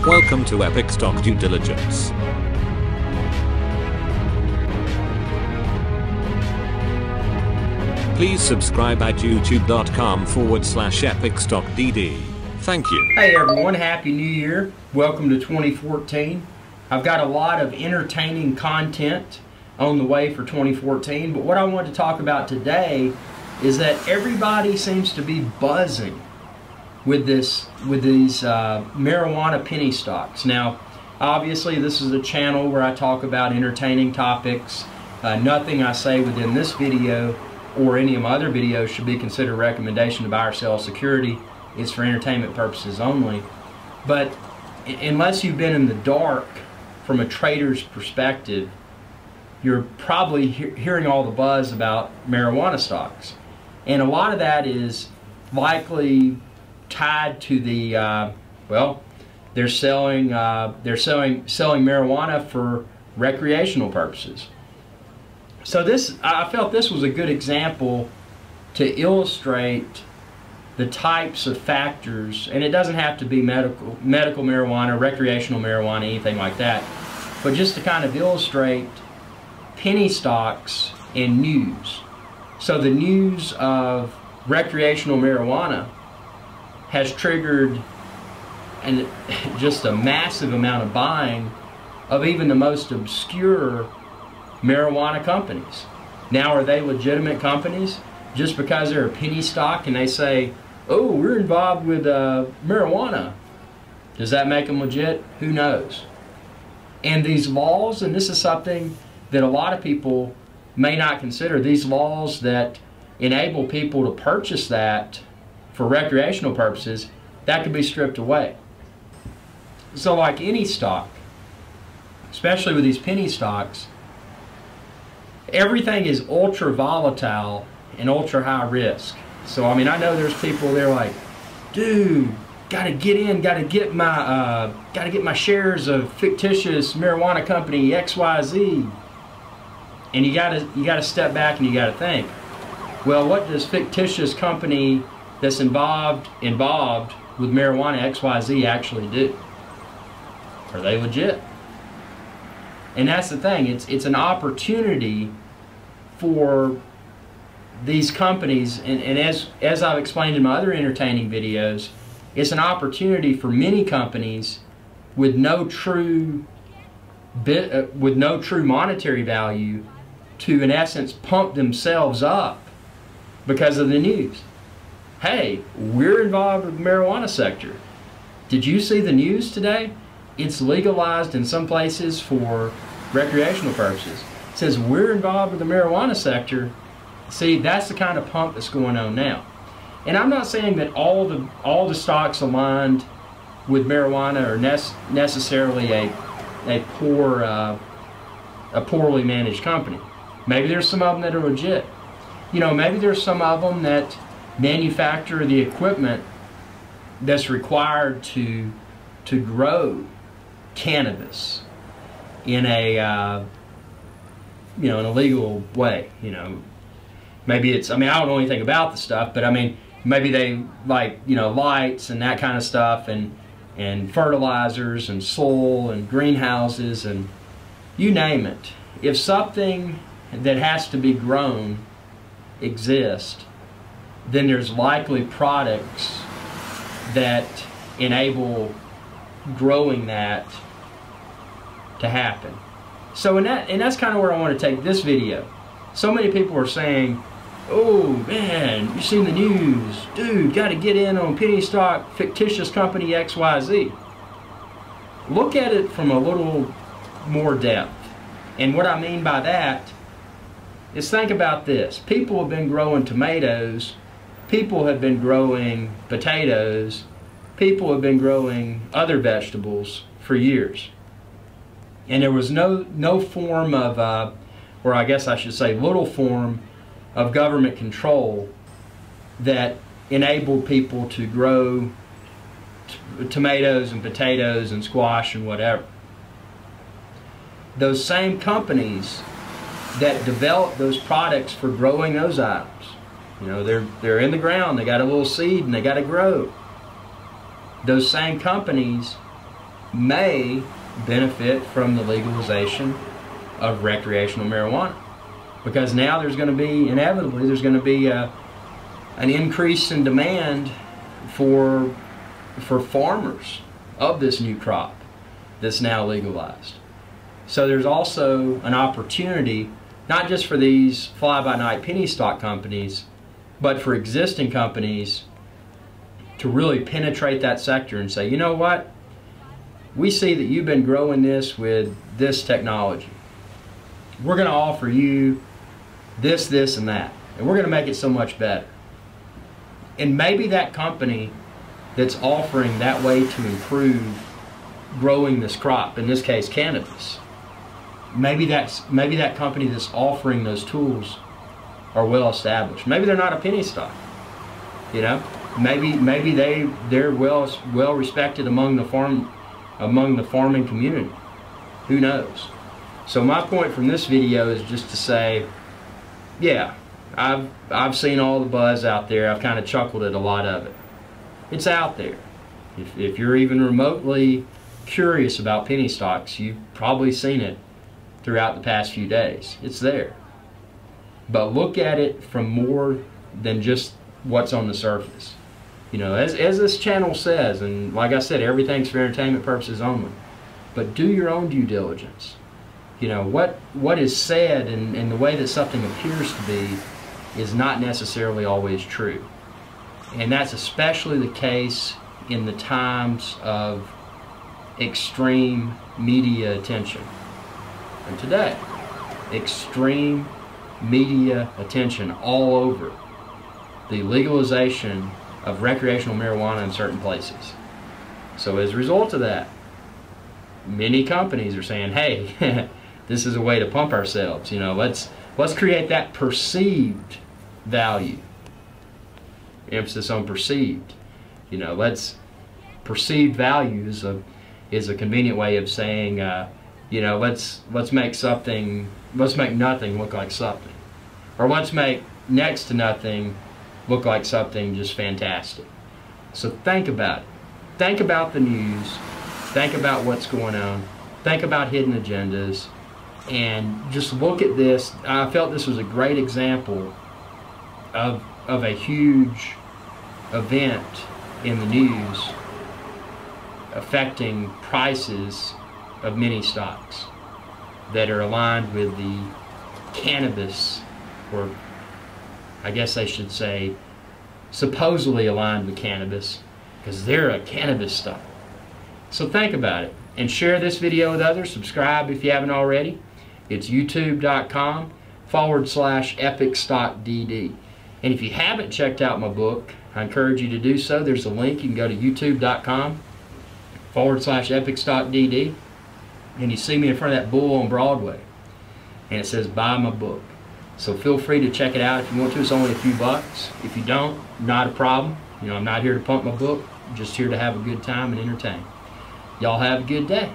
Welcome to Epic Stock Due Diligence. Please subscribe at youtube.com/EpicStockDD. Thank you. Hey everyone, Happy New Year. Welcome to 2014. I've got a lot of entertaining content on the way for 2014, but what I want to talk about today is that everybody seems to be buzzing with these marijuana penny stocks. Now, obviously this is a channel where I talk about entertaining topics. Nothing I say within this video or any of my other videos should be considered a recommendation to buy or sell security. It's for entertainment purposes only. But unless you've been in the dark from a trader's perspective, you're probably hearing all the buzz about marijuana stocks. And a lot of that is likely tied to the, well, they're selling marijuana for recreational purposes. So I felt this was a good example to illustrate the types of factors, and it doesn't have to be medical marijuana, recreational marijuana, anything like that, but just to kind of illustrate penny stocks and news. So the news of recreational marijuana has triggered just a massive amount of buying of even the most obscure marijuana companies. Now, are they legitimate companies? Just because they're a penny stock and they say, oh, we're involved with marijuana, does that make them legit? Who knows? And these laws, and this is something that a lot of people may not consider, these laws that enable people to purchase that for recreational purposes, that could be stripped away. So like any stock, especially with these penny stocks, everything is ultra volatile and ultra high risk. So I mean, I know there's people, they're like, dude, gotta get in, gotta get my shares of fictitious marijuana company XYZ. And you gotta step back and you gotta think, well, what does fictitious company that's involved with marijuana XYZ actually do? Are they legit? And that's the thing, it's an opportunity for these companies, and as I've explained in my other entertaining videos, it's an opportunity for many companies with no true monetary value to, in essence, pump themselves up because of the news. Hey, we're involved with the marijuana sector. Did you see the news today? It's legalized in some places for recreational purposes. It says we're involved with the marijuana sector. See, that's the kind of pump that's going on now. And I'm not saying that all the stocks aligned with marijuana are necessarily a poorly managed company. Maybe there's some of them that are legit. You know, maybe there's some of them that manufacture the equipment that's required to grow cannabis in a in a legal way. You know, maybe it's, I mean, I don't know anything about the stuff, but I mean, maybe they like, lights and that kind of stuff, and fertilizers and soil and greenhouses and you name it. If something that has to be grown exists, then there's likely products that enable growing that to happen. So and that's kind of where I want to take this video. So many people are saying, oh man, you seen the news, dude, got to get in on penny stock fictitious company XYZ. Look at it from a little more depth. And what I mean by that is, think about this. People have been growing tomatoes, people have been growing potatoes, people have been growing other vegetables for years. And there was no form of, or I guess I should say little form of government control that enabled people to grow tomatoes and potatoes and squash and whatever. Those same companies that develop those products for growing those items, they're in the ground, they got a little seed and they got to grow. Those same companies may benefit from the legalization of recreational marijuana, because now there's going to be, inevitably, there's going to be an increase in demand for farmers of this new crop that's now legalized. So there's also an opportunity, not just for these fly-by-night penny stock companies, but for existing companies to really penetrate that sector and say, you know what, we see that you've been growing this with this technology. We're going to offer you this, this, and that, and we're going to make it so much better. And maybe that company that's offering that way to improve growing this crop, in this case cannabis, maybe that company that's offering those tools are well established. Maybe they're not a penny stock, you know. Maybe they're well respected among the farming community. Who knows? So my point from this video is just to say, yeah, I've seen all the buzz out there. I've kind of chuckled at a lot of it. It's out there. If you're even remotely curious about penny stocks, you've probably seen it throughout the past few days. It's there. But look at it from more than just what's on the surface. You know, as this channel says, and like I said, everything's for entertainment purposes only. But do your own due diligence. You know, what is said and the way that something appears to be is not necessarily always true. And that's especially the case in the times of extreme media attention. And today, extreme media attention all over the legalization of recreational marijuana in certain places. So as a result of that, many companies are saying, hey, this is a way to pump ourselves. You know, let's create that perceived value. Emphasis on perceived. You know, perceived value is a convenient way of saying, you know, let's make nothing look like something, or let's make next to nothing look like something just fantastic. So think about it. Think about the news. Think about what's going on. Think about hidden agendas, and just look at this. I felt this was a great example of a huge event in the news affecting prices of many stocks that are aligned with the cannabis, or I guess I should say supposedly aligned with cannabis, because they're a cannabis stock. So think about it and share this video with others. Subscribe if you haven't already. It's youtube.com/EpicStockDD. And if you haven't checked out my book, I encourage you to do so. There's a link. You can go to youtube.com/EpicStockDD, and you see me in front of that bull on Broadway, and it says buy my book. So feel free to check it out if you want to. It's only a few bucks. If you don't, not a problem. You know, I'm not here to pump my book. I'm just here to have a good time and entertain. Y'all have a good day.